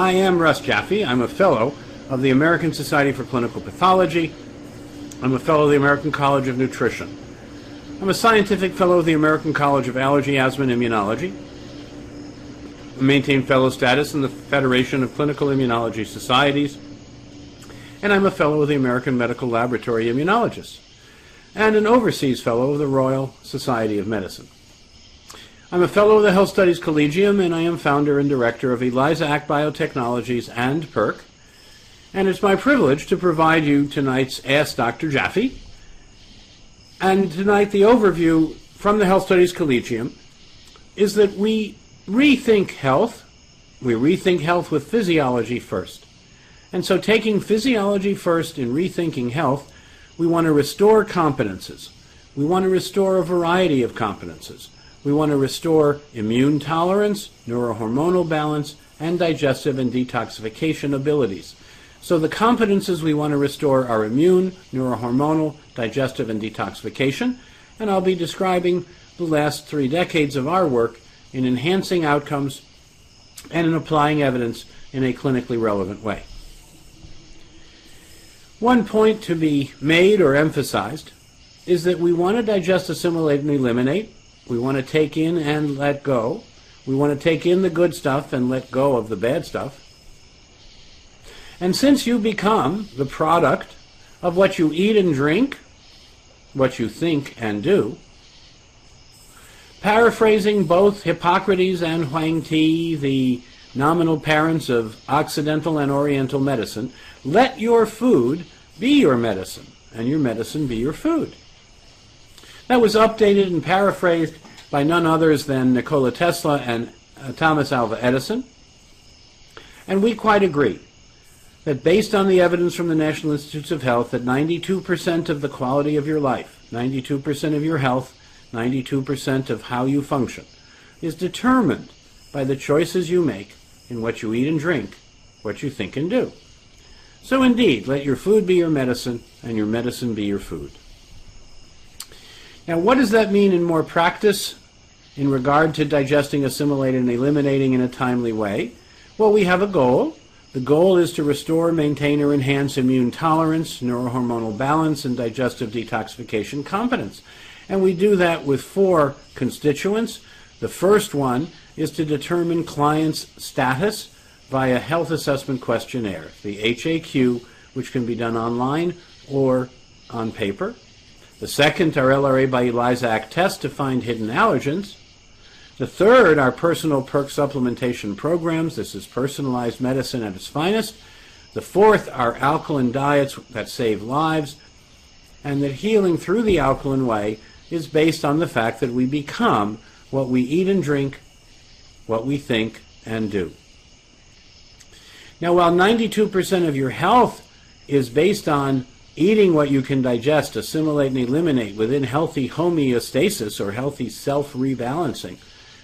I am Russ Jaffe. I'm a fellow of the American Society for Clinical Pathology. I'm a fellow of the American College of Nutrition. I'm a scientific fellow of the American College of Allergy, Asthma, and Immunology. I maintain fellow status in the Federation of Clinical Immunology Societies. And I'm a fellow of the American Medical Laboratory Immunologists and an overseas fellow of the Royal Society of Medicine. I'm a fellow of the Health Studies Collegium, and I am founder and director of ELISA Act Biotechnologies and PERQUE. And it's my privilege to provide you tonight's Ask Dr. Jaffe. And tonight the overview from the Health Studies Collegium is that we rethink health. We rethink health with physiology first. And so taking physiology first in rethinking health, we want to restore competences. We want to restore a variety of competences. We want to restore immune tolerance, neurohormonal balance, and digestive and detoxification abilities. So the competences we want to restore are immune, neurohormonal, digestive, and detoxification. And I'll be describing the last 3 decades of our work in enhancing outcomes and in applying evidence in a clinically relevant way. One point to be made or emphasized is that we want to digest, assimilate, and eliminate. We want to take in and let go. We want to take in the good stuff and let go of the bad stuff. And since you become the product of what you eat and drink, what you think and do, paraphrasing both Hippocrates and Huang Ti, the nominal parents of Occidental and Oriental medicine, let your food be your medicine, and your medicine be your food. That was updated and paraphrased by none others than Nikola Tesla and Thomas Alva Edison. And we quite agree that based on the evidence from the National Institutes of Health that 92% of the quality of your life, 92% of your health, 92% of how you function is determined by the choices you make in what you eat and drink, what you think and do. So indeed, let your food be your medicine and your medicine be your food. Now, what does that mean in more practice in regard to digesting, assimilating, and eliminating in a timely way? Well, we have a goal. The goal is to restore, maintain, or enhance immune tolerance, neurohormonal balance, and digestive detoxification competence. And we do that with 4 constituents. The first one is to determine clients' status via health assessment questionnaire, the HAQ, which can be done online or on paper. The second, our LRA by ELISA Act test to find hidden allergens. The third, our personal PERQUE supplementation programs. This is personalized medicine at its finest. The fourth, our alkaline diets that save lives. And that healing through the alkaline way is based on the fact that we become what we eat and drink, what we think and do. Now, while 92% of your health is based on eating what you can digest, assimilate, and eliminate within healthy homeostasis or healthy self-rebalancing,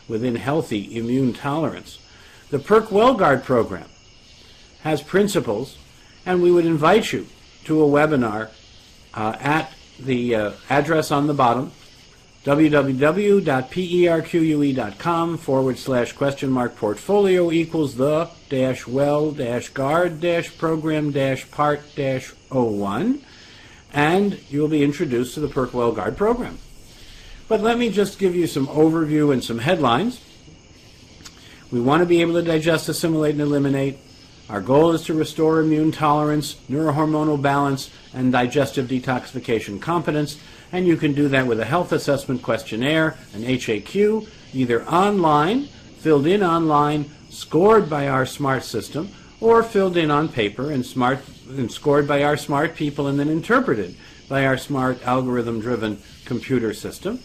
within healthy immune tolerance, the PERQUE WellGuard program has principles, and we would invite you to a webinar at the address on the bottom, www.perque.com/portfolio equals the-well-guard-program-part-01, and you'll be introduced to the PERQUE WellGuard program. But let me just give you some overview and some headlines. We want to be able to digest, assimilate, and eliminate. Our goal is to restore immune tolerance, neurohormonal balance, and digestive detoxification competence. And you can do that with a health assessment questionnaire, an HAQ, either online, filled in online, scored by our smart system, or filled in on paper and scored by our smart people and then interpreted by our smart algorithm-driven computer system.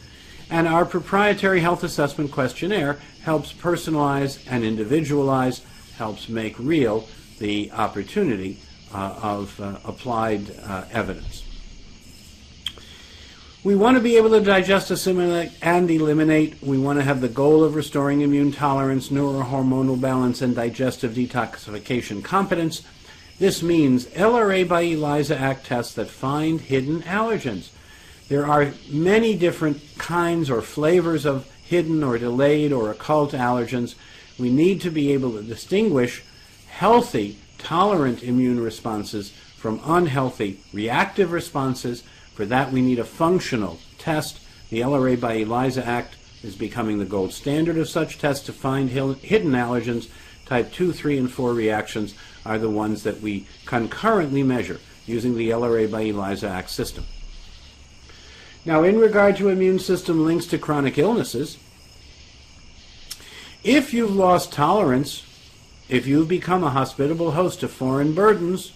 And our proprietary health assessment questionnaire helps personalize and individualize, helps make real the opportunity of applied evidence. We want to be able to digest, assimilate, and eliminate. We want to have the goal of restoring immune tolerance, neurohormonal balance, and digestive detoxification competence. This means LRA by ELISA Act tests that find hidden allergens. There are many different kinds or flavors of hidden or delayed or occult allergens. We need to be able to distinguish healthy, tolerant immune responses from unhealthy, reactive responses. For that, we need a functional test. The LRA by ELISA Act is becoming the gold standard of such tests to find hidden allergens. Type 2, 3, and 4 reactions are the ones that we concurrently measure using the LRA by ELISA Act system. Now, in regard to immune system links to chronic illnesses, if you've lost tolerance, if you've become a hospitable host to foreign burdens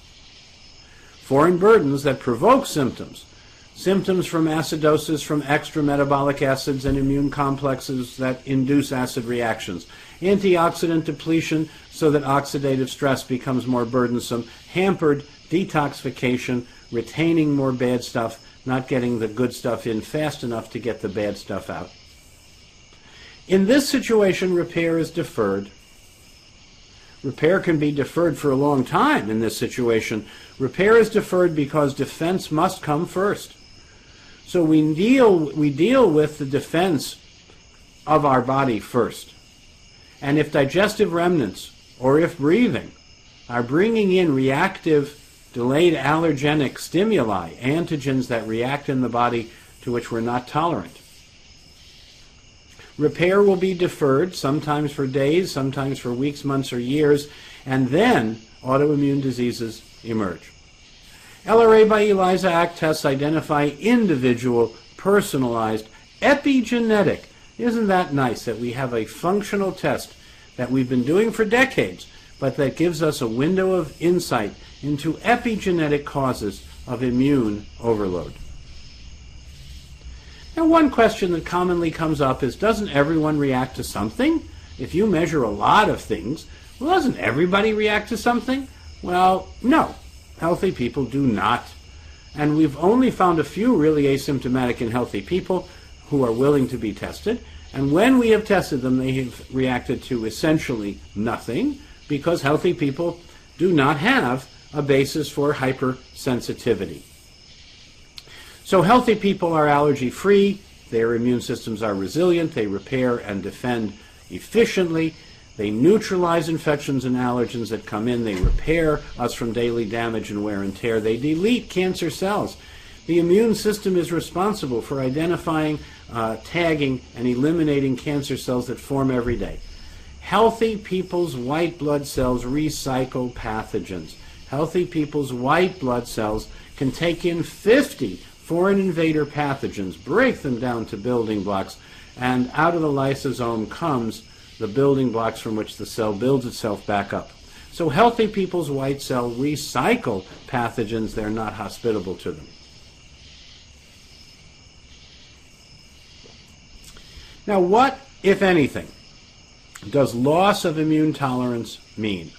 that provoke symptoms from acidosis, from extra metabolic acids and immune complexes that induce acid reactions, antioxidant depletion so that oxidative stress becomes more burdensome, hampered detoxification, retaining more bad stuff, not getting the good stuff in fast enough to get the bad stuff out. In this situation, repair is deferred. Repair can be deferred for a long time in this situation. Repair is deferred because defense must come first. So we deal with the defense of our body first. And if digestive remnants or if breathing are bringing in reactive, delayed allergenic stimuli, antigens that react in the body to which we're not tolerant, repair will be deferred, sometimes for days, sometimes for weeks, months, or years, and then autoimmune diseases emerge. LRA by ELISA Act tests identify individual, personalized, epigenetic. Isn't that nice that we have a functional test that we've been doing for decades, but that gives us a window of insight into epigenetic causes of immune overload? Now, one question that commonly comes up is, doesn't everyone react to something? If you measure a lot of things, well, doesn't everybody react to something? Well, no. Healthy people do not. And we've only found a few really asymptomatic and healthy people who are willing to be tested. And when we have tested them, they have reacted to essentially nothing, because healthy people do not have a basis for hypersensitivity. So healthy people are allergy-free, their immune systems are resilient, they repair and defend efficiently, they neutralize infections and allergens that come in, they repair us from daily damage and wear and tear, they delete cancer cells. The immune system is responsible for identifying, tagging, and eliminating cancer cells that form every day. Healthy people's white blood cells recycle pathogens. Healthy people's white blood cells can take in 50 foreign invader pathogens, break them down to building blocks, and out of the lysosome comes the building blocks from which the cell builds itself back up. So healthy people's white cell recycle pathogens. They're not hospitable to them. Now, what, if anything, does loss of immune tolerance mean?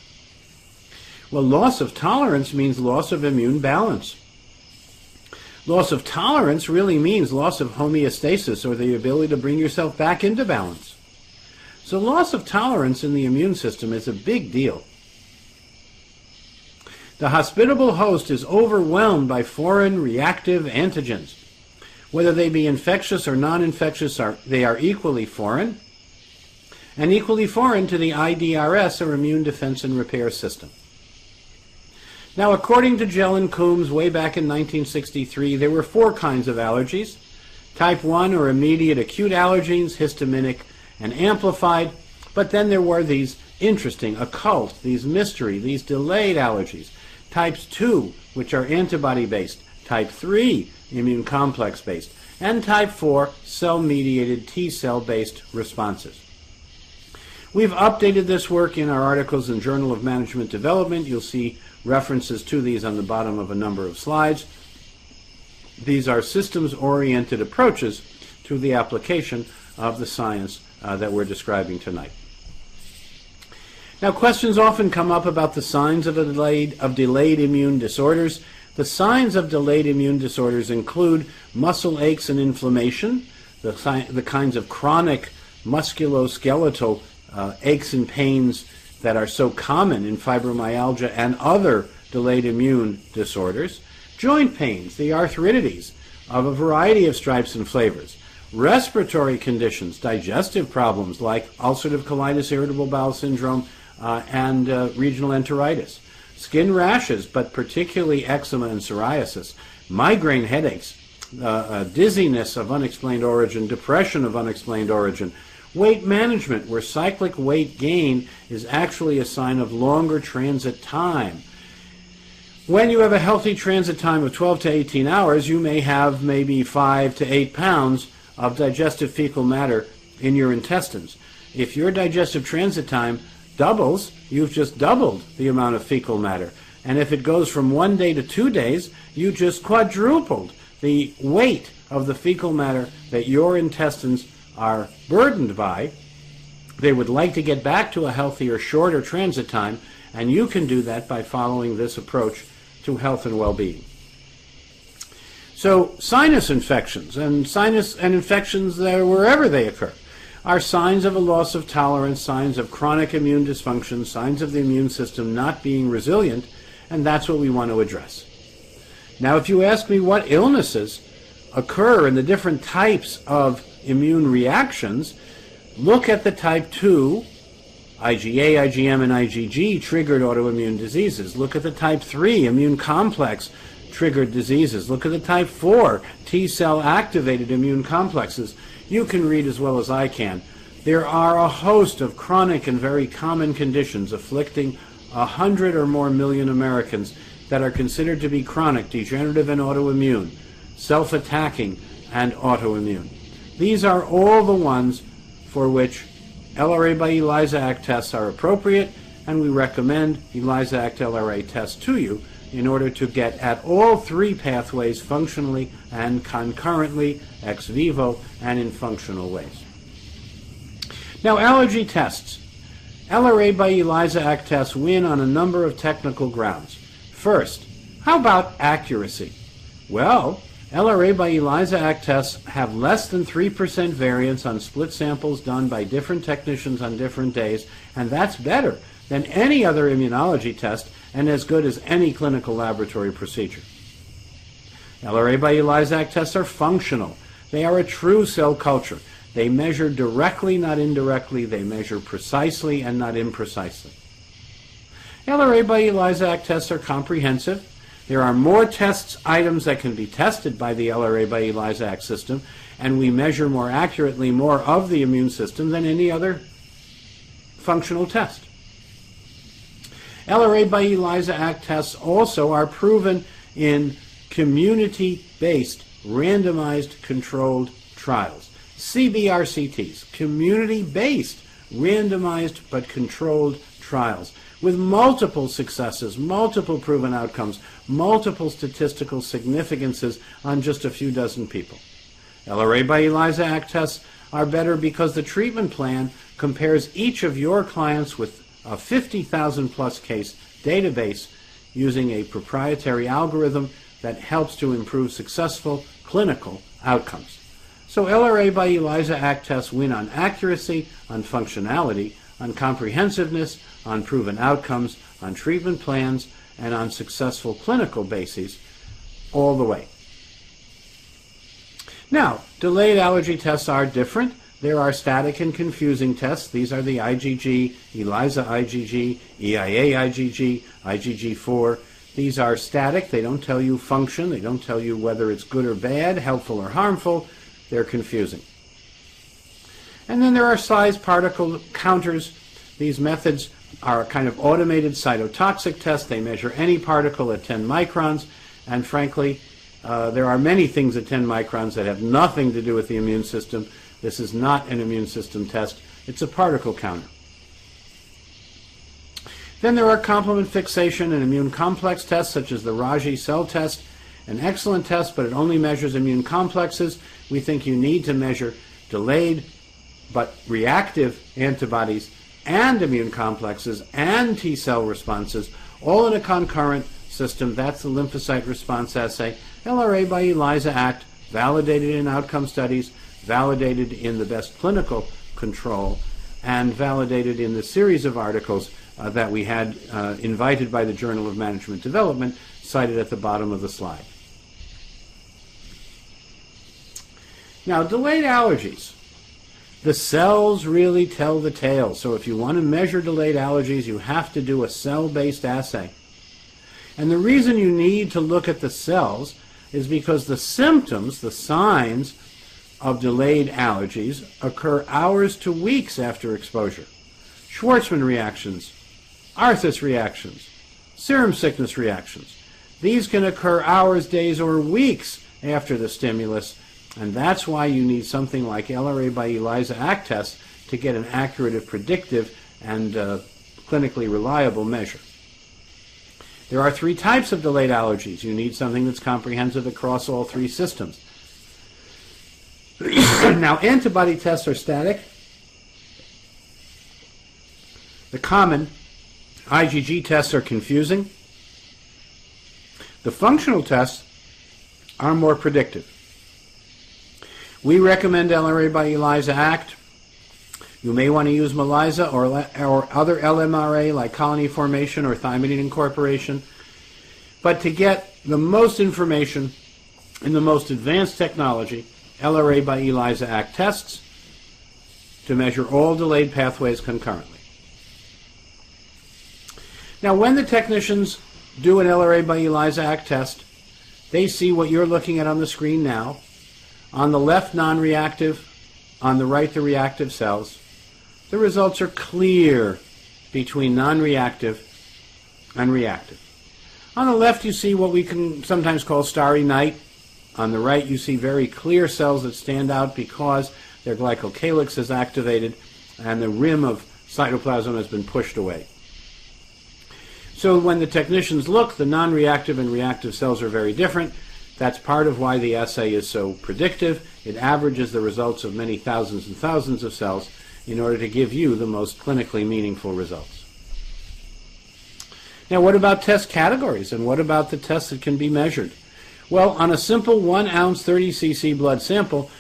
Well, loss of tolerance means loss of immune balance. Loss of tolerance really means loss of homeostasis, or the ability to bring yourself back into balance. So loss of tolerance in the immune system is a big deal. The hospitable host is overwhelmed by foreign reactive antigens. Whether they be infectious or non-infectious, they are equally foreign, and equally foreign to the IDRS, or immune defense and repair system. Now, according to Gell and Coombs, way back in 1963, there were 4 kinds of allergies. Type 1, or immediate acute allergens, histaminic and amplified. But then there were these interesting, occult, these mystery, these delayed allergies. Types 2, which are antibody-based. Type 3, immune complex-based. And type 4, cell-mediated T-cell-based responses. We've updated this work in our articles in Journal of Management Development. You'll see references to these on the bottom of a number of slides. These are systems-oriented approaches to the application of the science that we're describing tonight. Now, questions often come up about the signs of delayed immune disorders. The signs of delayed immune disorders include muscle aches and inflammation, the kinds of chronic musculoskeletal aches and pains that are so common in fibromyalgia and other delayed immune disorders, joint pains, the arthritides of a variety of stripes and flavors, respiratory conditions, digestive problems like ulcerative colitis, irritable bowel syndrome, and regional enteritis. Skin rashes, but particularly eczema and psoriasis. Migraine headaches, dizziness of unexplained origin, depression of unexplained origin. Weight management, where cyclic weight gain is actually a sign of longer transit time. When you have a healthy transit time of 12 to 18 hours, you may have maybe 5 to 8 pounds of digestive fecal matter in your intestines. If your digestive transit time doubles, you've just doubled the amount of fecal matter. And if it goes from 1 day to 2 days, you just quadrupled the weight of the fecal matter that your intestines are burdened by. They would like to get back to a healthier, shorter transit time, and you can do that by following this approach to health and well-being. So sinus infections and infections wherever they occur are signs of a loss of tolerance, signs of chronic immune dysfunction, signs of the immune system not being resilient, and that's what we want to address. Now, if you ask me what illnesses occur in the different types of immune reactions, look at the type 2, IgA, IgM, and IgG triggered autoimmune diseases. Look at the type 3 immune complex triggered diseases. Look at the type 4 T-cell activated immune complexes. You can read as well as I can. There are a host of chronic and very common conditions afflicting 100 or more million Americans that are considered to be chronic, degenerative, and autoimmune, self-attacking, and autoimmune. These are all the ones for which LRA by ELISA Act tests are appropriate, and we recommend ELISA Act LRA tests to you in order to get at all three pathways functionally and concurrently, ex vivo, and in functional ways. Now, allergy tests. LRA by ELISA Act tests win on a number of technical grounds. First, how about accuracy? Well, LRA by ELISA Act tests have less than 3% variance on split samples done by different technicians on different days, and that's better than any other immunology test and as good as any clinical laboratory procedure. LRA by ELISA Act tests are functional. They are a true cell culture. They measure directly, not indirectly. They measure precisely and not imprecisely. LRA by ELISA Act tests are comprehensive. There are more tests items that can be tested by the LRA by ELISA Act system, and we measure more accurately more of the immune system than any other functional test. LRA by ELISA Act tests also are proven in community-based, randomized, controlled trials. CBRCTs, community-based, randomized but controlled trials, with multiple successes, multiple proven outcomes, multiple statistical significances on just a few dozen people. LRA by ELISA Act tests are better because the treatment plan compares each of your clients with a 50,000 plus case database using a proprietary algorithm that helps to improve successful clinical outcomes. So LRA by ELISA Act tests win on accuracy, on functionality, on comprehensiveness, on proven outcomes, on treatment plans, and on successful clinical bases all the way. Now, delayed allergy tests are different. There are static and confusing tests. These are the IgG, ELISA IgG, EIA IgG, IgG4. These are static. They don't tell you function. They don't tell you whether it's good or bad, helpful or harmful. They're confusing. And then there are size particle counters. These methods are a kind of automated cytotoxic test. They measure any particle at 10 microns, and frankly, there are many things at 10 microns that have nothing to do with the immune system. This is not an immune system test. It's a particle counter. Then there are complement fixation and immune complex tests, such as the Raji cell test, an excellent test, but it only measures immune complexes. We think you need to measure delayed but reactive antibodies and immune complexes and T-cell responses, all in a concurrent system. That's the lymphocyte response assay. LRA by ELISA Act, validated in outcome studies, validated in the best clinical control, and validated in the series of articles that we had invited by the Journal of Management Development, cited at the bottom of the slide. Now, delayed allergies. The cells really tell the tale. So if you want to measure delayed allergies, you have to do a cell-based assay. And the reason you need to look at the cells is because the symptoms, the signs of delayed allergies, occur hours to weeks after exposure. Schwarzman reactions, Arthus reactions, serum sickness reactions. These can occur hours, days, or weeks after the stimulus, and that's why you need something like LRA by ELISA ACT tests to get an accurate, predictive, and clinically reliable measure. There are 3 types of delayed allergies. You need something that's comprehensive across all 3 systems. Now, antibody tests are static. The common IgG tests are confusing. The functional tests are more predictive. We recommend LRA by ELISA ACT. You may want to use ELISA or other LMRA like colony formation or thymidine incorporation. But to get the most information in the most advanced technology, LRA by ELISA ACT tests to measure all delayed pathways concurrently. Now, when the technicians do an LRA by ELISA ACT test, they see what you're looking at on the screen now. On the left, non-reactive. On the right, the reactive cells. The results are clear between non-reactive and reactive. On the left, you see what we can sometimes call starry night. On the right, you see very clear cells that stand out because their glycocalyx is activated and the rim of cytoplasm has been pushed away. So when the technicians look, the non-reactive and reactive cells are very different. That's part of why the assay is so predictive. It averages the results of many thousands and thousands of cells in order to give you the most clinically meaningful results. Now, what about test categories, and what about the tests that can be measured? Well, on a simple 1 ounce 30 cc blood sample,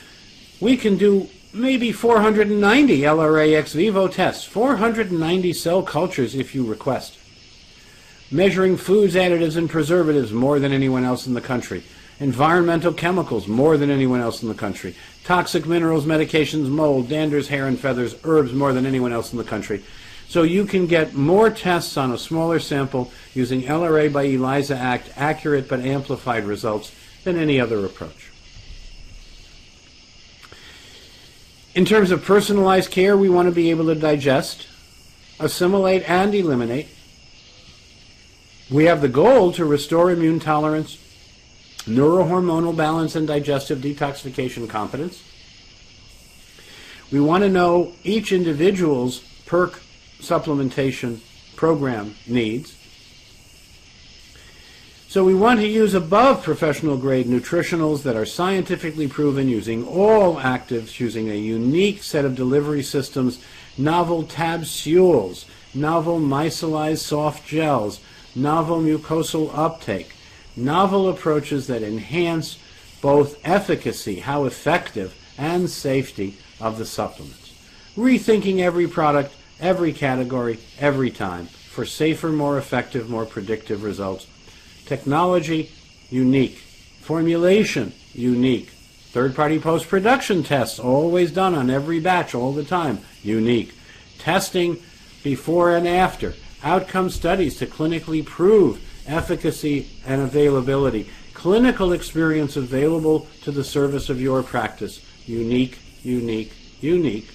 we can do maybe 490 LRA ex vivo tests, 490 cell cultures if you request. Measuring foods, additives, and preservatives more than anyone else in the country. Environmental chemicals more than anyone else in the country. Toxic minerals, medications, mold, danders, hair and feathers, herbs more than anyone else in the country. So you can get more tests on a smaller sample using LRA by ELISA ACT, accurate but amplified results than any other approach. In terms of personalized care, we want to be able to digest, assimilate, and eliminate. We have the goal to restore immune tolerance, neurohormonal balance, and digestive detoxification competence. We want to know each individual's PERQUE supplementation program needs. So we want to use above professional grade nutritionals that are scientifically proven, using all actives, using a unique set of delivery systems, novel tabsules, novel micellized soft gels, novel mucosal uptake, novel approaches that enhance both efficacy, how effective, and safety of the supplements. Rethinking every product, every category, every time for safer, more effective, more predictive results. Technology, unique. Formulation, unique. Third-party post-production tests, always done on every batch all the time, unique. Testing before and after. Outcome studies to clinically prove efficacy and availability. Clinical experience available to the service of your practice. Unique, unique, unique.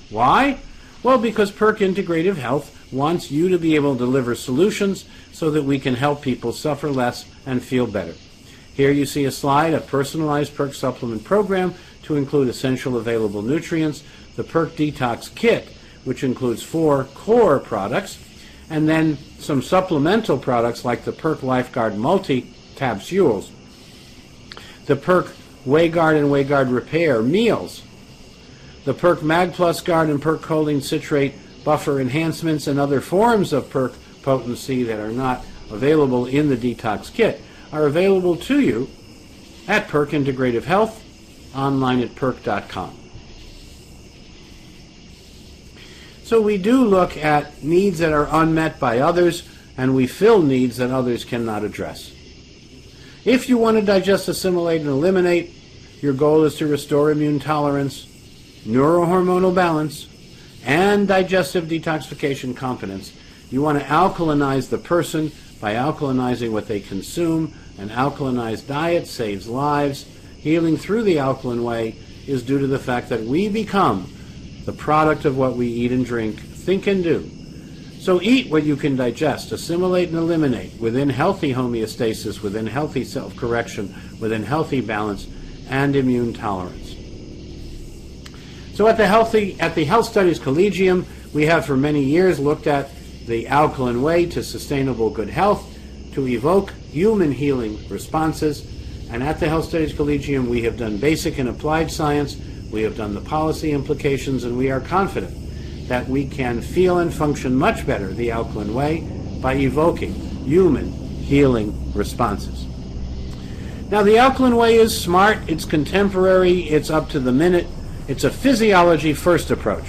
Why? Well, because PERQUE Integrative Health wants you to be able to deliver solutions so that we can help people suffer less and feel better. Here you see a slide, a personalized PERQUE supplement program to include essential available nutrients, the PERQUE Detox Kit, which includes 4 core products, and then some supplemental products like the PERQUE LifeGuard Multi-Tabsules, the PERQUE WayGuard and WayGuard Repair Meals, the PERQUE Mag Plus Guard and PERQUE Choline Citrate Buffer Enhancements, and other forms of PERQUE potency that are not available in the Detox Kit are available to you at PERQUE Integrative Health, online at perque.com. So we do look at needs that are unmet by others, and we fill needs that others cannot address. If you want to digest, assimilate, and eliminate, your goal is to restore immune tolerance, neurohormonal balance, and digestive detoxification competence. You want to alkalinize the person by alkalinizing what they consume. An alkalinized diet saves lives. Healing through the alkaline way is due to the fact that we become the product of what we eat and drink, think and do. So eat what you can digest, assimilate and eliminate within healthy homeostasis, within healthy self-correction, within healthy balance, and immune tolerance. So at the Health Studies Collegium, we have for many years looked at the alkaline way to sustainable good health, to evoke human healing responses. And at the Health Studies Collegium, we have done basic and applied science, we have done the policy implications, and we are confident that we can feel and function much better the alkaline way by evoking human healing responses. Now, the alkaline way is smart, it's contemporary, it's up to the minute. It's a physiology-first approach.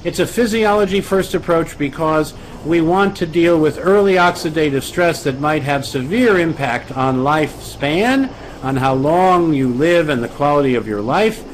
It's a physiology-first approach because we want to deal with early oxidative stress that might have severe impact on lifespan, on how long you live and the quality of your life.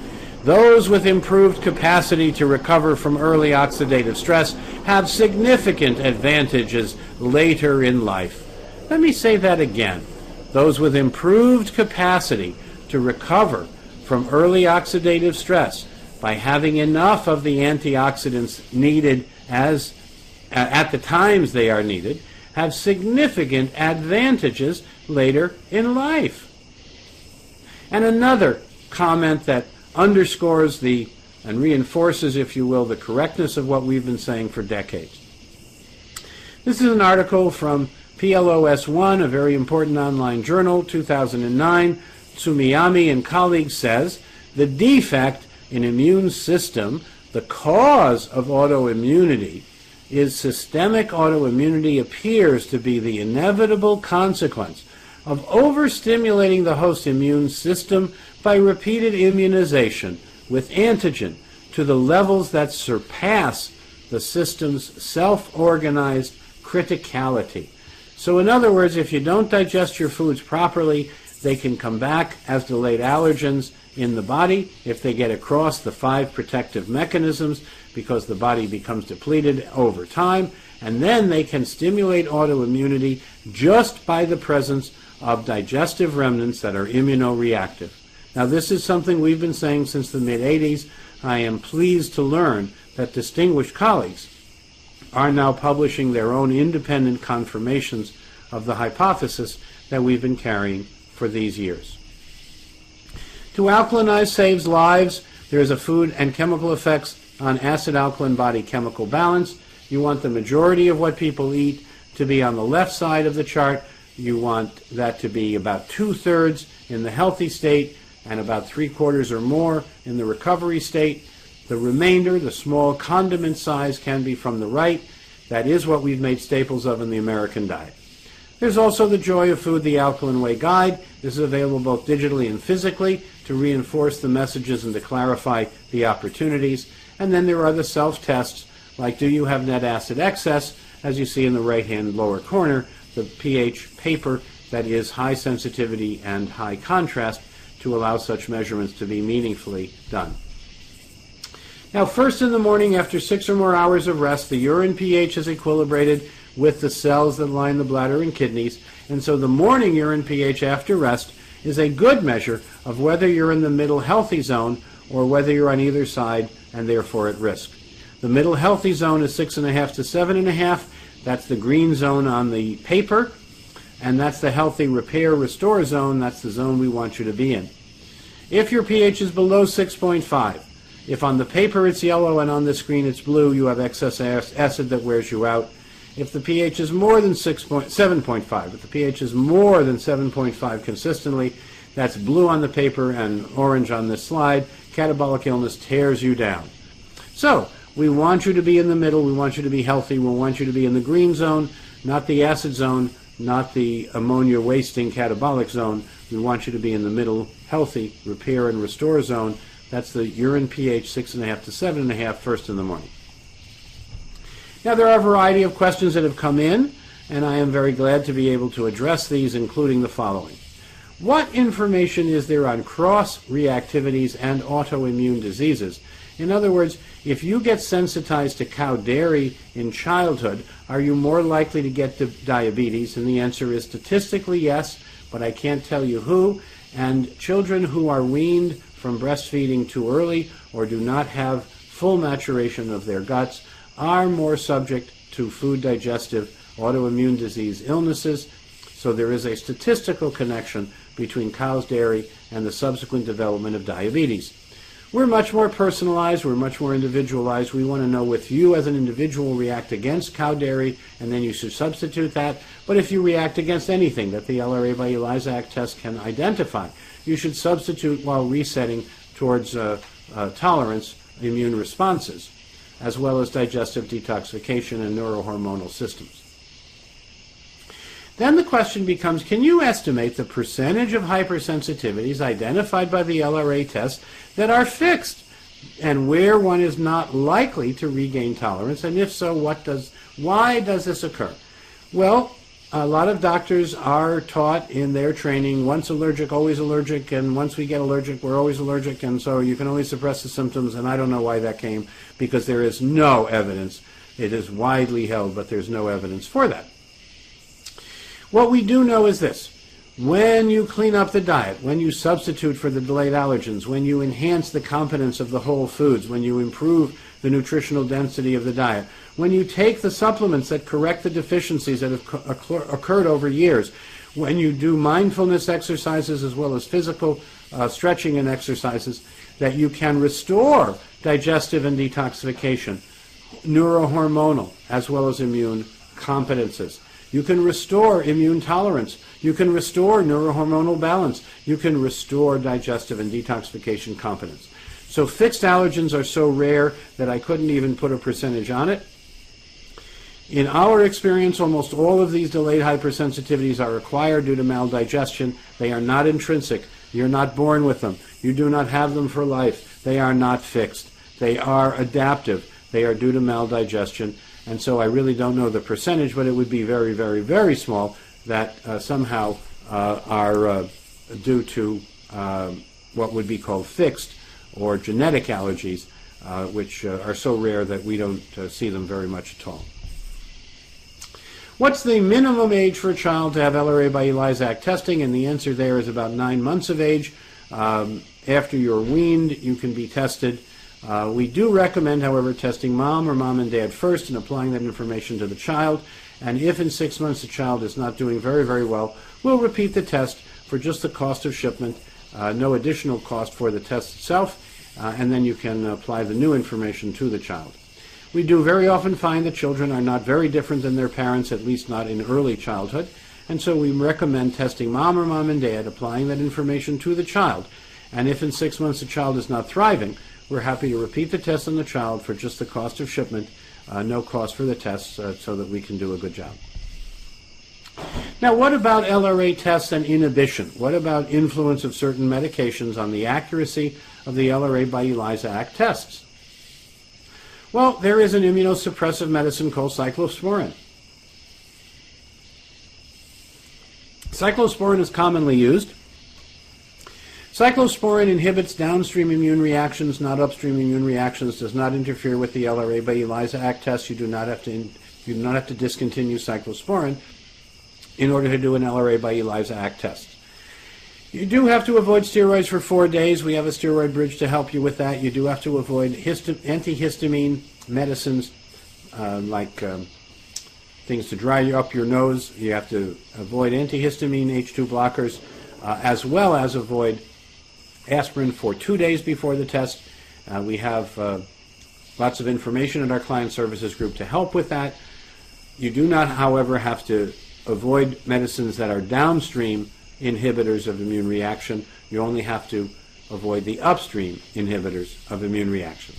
Those with improved capacity to recover from early oxidative stress have significant advantages later in life. Let me say that again. Those with improved capacity to recover from early oxidative stress by having enough of the antioxidants needed at the times they are needed have significant advantages later in life. And another comment that underscores and reinforces, if you will, the correctness of what we've been saying for decades. This is an article from PLOS1, a very important online journal, 2009. Tsumiyami and colleagues says, the defect in immune system, the cause of autoimmunity, is systemic autoimmunity appears to be the inevitable consequence of overstimulating the host immune system by repeated immunization with antigen to the levels that surpass the system's self-organized criticality. So in other words, if you don't digest your foods properly, they can come back as delayed allergens in the body if they get across the 5 protective mechanisms, because the body becomes depleted over time, and then they can stimulate autoimmunity just by the presence of digestive remnants that are immunoreactive. Now, this is something we've been saying since the mid-'80s. I am pleased to learn that distinguished colleagues are now publishing their own independent confirmations of the hypothesis that we've been carrying for these years. To alkalinize saves lives. There is a food and chemical effects on acid-alkaline body chemical balance. You want the majority of what people eat to be on the left side of the chart. You want that to be about 2/3 in the healthy state and about 3/4 or more in the recovery state. The remainder, the small condiment size, can be from the right. That is what we've made staples of in the American diet. There's also the Joy of Food, the Alkaline Way Guide. This is available both digitally and physically to reinforce the messages and to clarify the opportunities. And then there are the self-tests, like do you have net acid excess, as you see in the right-hand lower corner, the pH paper that is high sensitivity and high contrast to allow such measurements to be meaningfully done. Now, first in the morning, after 6 or more hours of rest, the urine pH is equilibrated with the cells that line the bladder and kidneys, and so the morning urine pH after rest is a good measure of whether you're in the middle healthy zone or whether you're on either side and therefore at risk. The middle healthy zone is 6.5 to 7.5. That's the green zone on the paper, and that's the healthy repair restore zone. That's the zone we want you to be in. If your pH is below 6.5, if on the paper it's yellow and on the screen it's blue, you have excess acid that wears you out. If the pH is more than 7.5, if the pH is more than 7.5 consistently, that's blue on the paper and orange on this slide. Catabolic illness tears you down. So we want you to be in the middle. We want you to be healthy. We want you to be in the green zone, not the acid zone, not the ammonia wasting catabolic zone. We want you to be in the middle, healthy, repair and restore zone. That's the urine pH 6.5 to 7.5 first in the morning. Now, there are a variety of questions that have come in, and I am very glad to be able to address these, including the following. What information is there on cross-reactivities and autoimmune diseases In other words, if you get sensitized to cow dairy in childhood, are you more likely to get diabetes? And the answer is statistically yes, but I can't tell you who. And children who are weaned from breastfeeding too early or do not have full maturation of their guts are more subject to food digestive autoimmune disease illnesses. So there is a statistical connection between cow's dairy and the subsequent development of diabetes. We're much more personalized, we're much more individualized. We want to know if you as an individual react against cow dairy, and then you should substitute that. But if you react against anything that the LRA by ELISA Act test can identify, you should substitute while resetting towards tolerance immune responses, as well as digestive detoxification and neurohormonal systems. Then the question becomes, can you estimate the percentage of hypersensitivities identified by the LRA test that are fixed, and where one is not likely to regain tolerance? And if so, why does this occur? Well, a lot of doctors are taught in their training, once allergic, always allergic, and once we get allergic, we're always allergic, and so you can only suppress the symptoms, and I don't know why that came, because there is no evidence. It is widely held, but there's no evidence for that. What we do know is this: when you clean up the diet, when you substitute for the delayed allergens, when you enhance the competence of the whole foods, when you improve the nutritional density of the diet, when you take the supplements that correct the deficiencies that have occurred over years, when you do mindfulness exercises as well as physical stretching and exercises, that you can restore digestive and detoxification, neurohormonal as well as immune competences. You can restore immune tolerance. You can restore neurohormonal balance. You can restore digestive and detoxification competence. So fixed allergens are so rare that I couldn't even put a percentage on it. In our experience, almost all of these delayed hypersensitivities are acquired due to maldigestion. They are not intrinsic. You're not born with them. You do not have them for life. They are not fixed. They are adaptive. They are due to maldigestion. And so I really don't know the percentage, but it would be very, very, very small that somehow are due to what would be called fixed or genetic allergies, which are so rare that we don't see them very much at all. What's the minimum age for a child to have LRA by ELISA Act testing? And the answer there is about 9 months of age. After you're weaned, you can be tested. We do recommend, however, testing mom or mom and dad first and applying that information to the child. And if in 6 months the child is not doing very, very well, we'll repeat the test for just the cost of shipment, no additional cost for the test itself, and then you can apply the new information to the child. We do very often find that children are not very different than their parents, at least not in early childhood, and so we recommend testing mom or mom and dad, applying that information to the child. And if in 6 months the child is not thriving, we're happy to repeat the test on the child for just the cost of shipment, no cost for the test, so that we can do a good job. Now, what about LRA tests and inhibition? What about influence of certain medications on the accuracy of the LRA by ELISA Act tests? Well, there is an immunosuppressive medicine called cyclosporin. Cyclosporin is commonly used. Cyclosporin inhibits downstream immune reactions, not upstream immune reactions, does not interfere with the LRA by ELISA Act test. You do not have to discontinue cyclosporin in order to do an LRA by ELISA Act test. You do have to avoid steroids for 4 days. We have a steroid bridge to help you with that. You do have to avoid antihistamine medicines like things to dry up your nose. You have to avoid antihistamine H2 blockers, as well as avoid aspirin for 2 days before the test. We have lots of information in our client services group to help with that. You do not, however, have to avoid medicines that are downstream inhibitors of immune reaction. You only have to avoid the upstream inhibitors of immune reactions.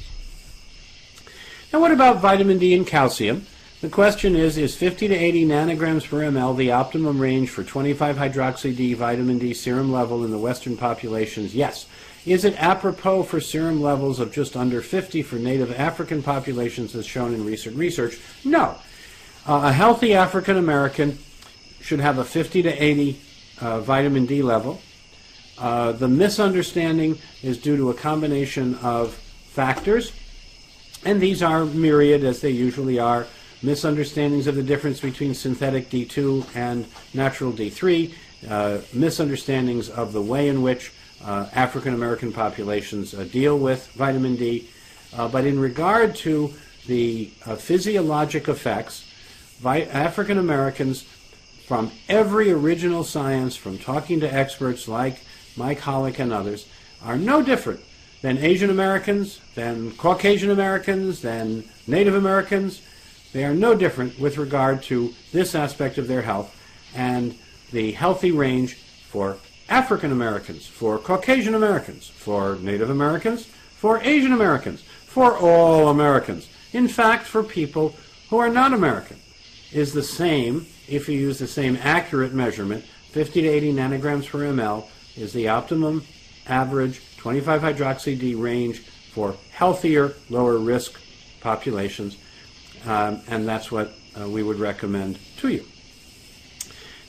Now, what about vitamin D and calcium? The question is 50 to 80 nanograms per ml the optimum range for 25-hydroxy-D vitamin D serum level in the Western populations? Yes. Is it apropos for serum levels of just under 50 for native African populations as shown in recent research? No. A healthy African American should have a 50 to 80 vitamin D level. The misunderstanding is due to a combination of factors, and these are myriad, as they usually are: misunderstandings of the difference between synthetic D2 and natural D3, misunderstandings of the way in which African American populations deal with vitamin D. But in regard to the physiologic effects, African Americans, from every original science, from talking to experts like Mike Hollick and others, are no different than Asian Americans, than Caucasian Americans, than Native Americans. They are no different with regard to this aspect of their health, and the healthy range for African Americans, for Caucasian Americans, for Native Americans, for Asian Americans, for all Americans, in fact for people who are not American, is the same if you use the same accurate measurement. 50 to 80 nanograms per ml is the optimum average 25-hydroxy-D range for healthier, lower risk populations, and that's what we would recommend to you.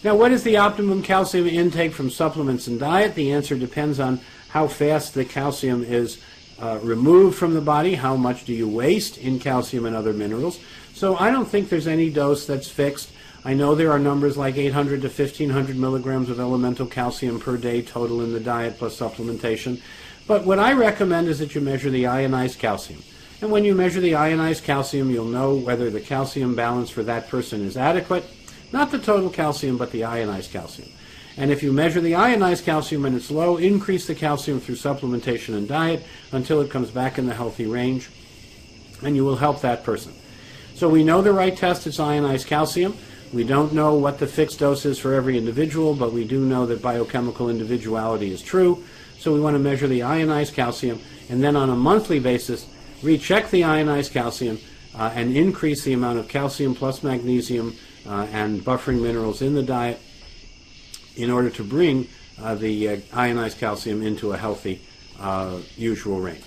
Now, what is the optimum calcium intake from supplements and diet? The answer depends on how fast the calcium is removed from the body, how much do you waste in calcium and other minerals. So I don't think there's any dose that's fixed. I know there are numbers like 800 to 1500 milligrams of elemental calcium per day total in the diet plus supplementation. But what I recommend is that you measure the ionized calcium. And when you measure the ionized calcium, you'll know whether the calcium balance for that person is adequate. Not the total calcium, but the ionized calcium. And if you measure the ionized calcium and it's low, increase the calcium through supplementation and diet until it comes back in the healthy range, and you will help that person. So we know the right test is ionized calcium. We don't know what the fixed dose is for every individual, but we do know that biochemical individuality is true. So we want to measure the ionized calcium, and then on a monthly basis, recheck the ionized calcium and increase the amount of calcium plus magnesium and buffering minerals in the diet in order to bring the ionized calcium into a healthy usual range.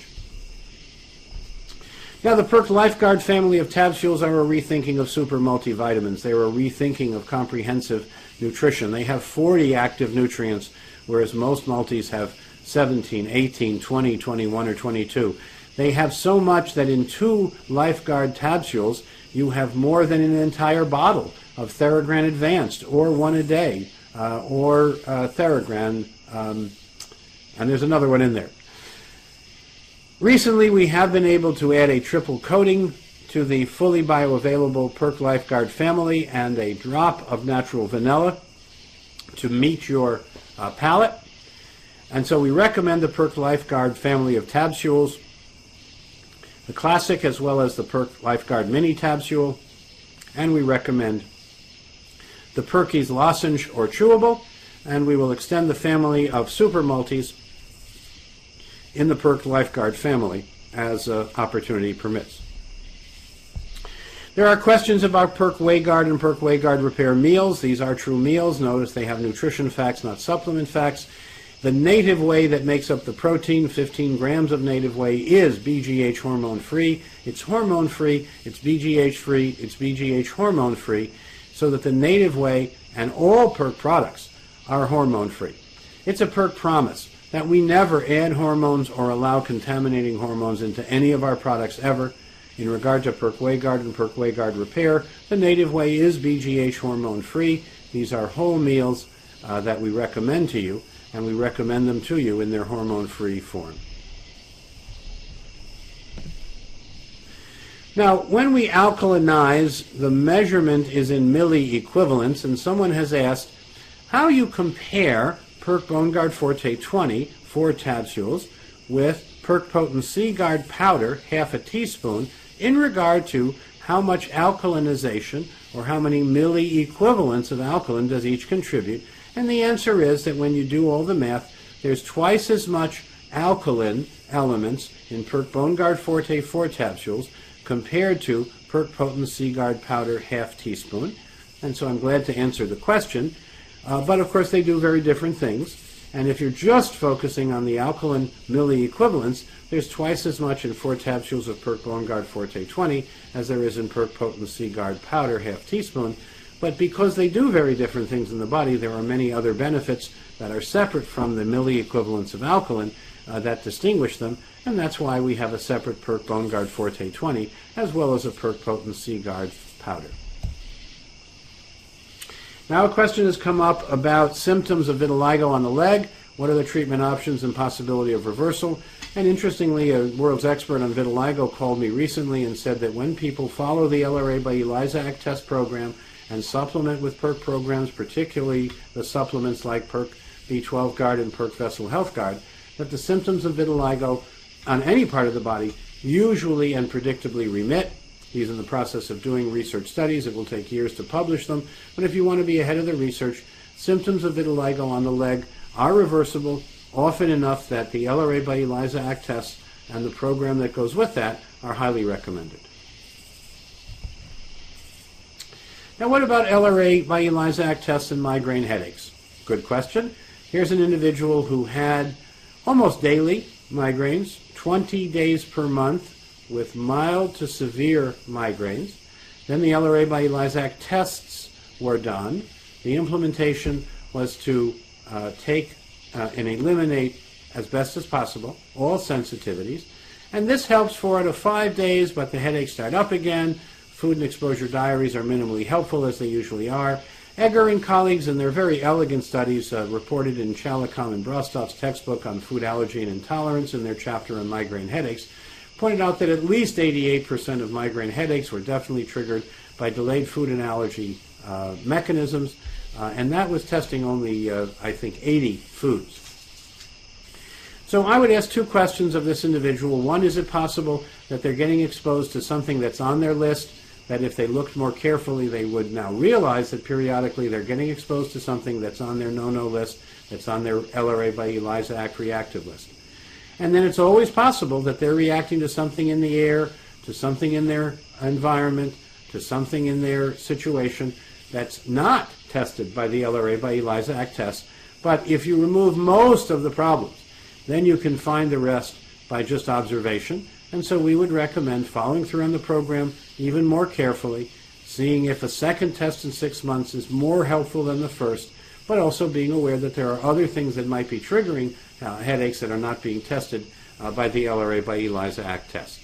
Now, the PERQUE Lifeguard family of capsules are a rethinking of super multivitamins. They are a rethinking of comprehensive nutrition. They have 40 active nutrients, whereas most multis have 17, 18, 20, 21, or 22. They have so much that in 2 Lifeguard capsules, you have more than an entire bottle of Theragran Advanced, or 1 a day, or Theragran, and there's another one in there. Recently, we have been able to add a triple coating to the fully bioavailable PERQUE Lifeguard family and a drop of natural vanilla to meet your palate. And so we recommend the PERQUE Lifeguard family of tabsules, the classic as well as the PERQUE Lifeguard mini tabsule, and we recommend the PERQUE's lozenge or chewable, and we will extend the family of super multis in the PERQUE Lifeguard family as opportunity permits. There are questions about PERQUE WayGuard and PERQUE WayGuard Repair meals. These are true meals. Notice they have nutrition facts, not supplement facts. The native whey that makes up the protein, 15 grams of native whey, is BGH hormone-free. It's hormone-free, it's BGH-free, it's BGH hormone-free, so that the native whey and all PERQUE products are hormone-free. It's a PERQUE promise that we never add hormones or allow contaminating hormones into any of our products ever. In regard to PERQUE WayGuard and PERQUE WayGuard Repair, the native whey is BGH hormone-free. These are whole meals that we recommend to you, and we recommend them to you in their hormone-free form. Now, when we alkalinize, the measurement is in milli-equivalents, and someone has asked how you compare PERQUE Bone Guard Forte 20, 4 tabsules, with PERQUE Potent C Guard powder, half a teaspoon, in regard to how much alkalinization, or how many milli-equivalents of alkaline does each contribute. And the answer is that when you do all the math, there's twice as much alkaline elements in PERQUE Bone Guard Forte 4 tabsules compared to PERQUE Potent C Guard powder, half teaspoon. And so I'm glad to answer the question. But of course they do very different things, and if you're just focusing on the alkaline milli-equivalents, there's twice as much in 4 tabsules of PERQUE Bone Guard Forte 20 as there is in PERQUE Potent C Guard powder, half teaspoon. But because they do very different things in the body, there are many other benefits that are separate from the milli-equivalents of alkaline that distinguish them, and that's why we have a separate PERQ Bone Guard Forte 20, as well as a PERQ Potent C Guard powder. Now a question has come up about symptoms of vitiligo on the leg. What are the treatment options and possibility of reversal? And interestingly, a world's expert on vitiligo called me recently and said that when people follow the LRA by ELISA Act test program and supplement with PERQ programs, particularly the supplements like PERQ B12 Guard and PERQ Vessel Health Guard, that the symptoms of vitiligo on any part of the body usually and predictably remit. He's in the process of doing research studies. It will take years to publish them. But if you want to be ahead of the research, symptoms of vitiligo on the leg are reversible, often enough that the LRA by ELISA Act test and the program that goes with that are highly recommended. Now what about LRA by ELISA Act tests and migraine headaches? Good question. Here's an individual who had almost daily migraines, 20 days per month with mild to severe migraines. Then the LRA by ELISA Act tests were done. The implementation was to take and eliminate as best as possible all sensitivities. And this helps 4 out of 5 days, but the headaches start up again. Food and exposure diaries are minimally helpful, as they usually are. Egger and colleagues, in their very elegant studies reported in Chalicom and Brostoff's textbook on food allergy and intolerance in their chapter on migraine headaches, pointed out that at least 88% of migraine headaches were definitely triggered by delayed food and allergy mechanisms, and that was testing only, I think, 80 foods. So I would ask 2 questions of this individual. One, is it possible that they're getting exposed to something that's on their list, that if they looked more carefully they would now realize that periodically they're getting exposed to something that's on their no-no list, that's on their LRA by ELISA Act reactive list? And then it's always possible that they're reacting to something in the air, to something in their environment, to something in their situation that's not tested by the LRA by ELISA Act test. But if you remove most of the problems, then you can find the rest by just observation. And so we would recommend following through on the program even more carefully, seeing if a second test in 6 months is more helpful than the first, but also being aware that there are other things that might be triggering headaches that are not being tested by the LRA by ELISA Act test.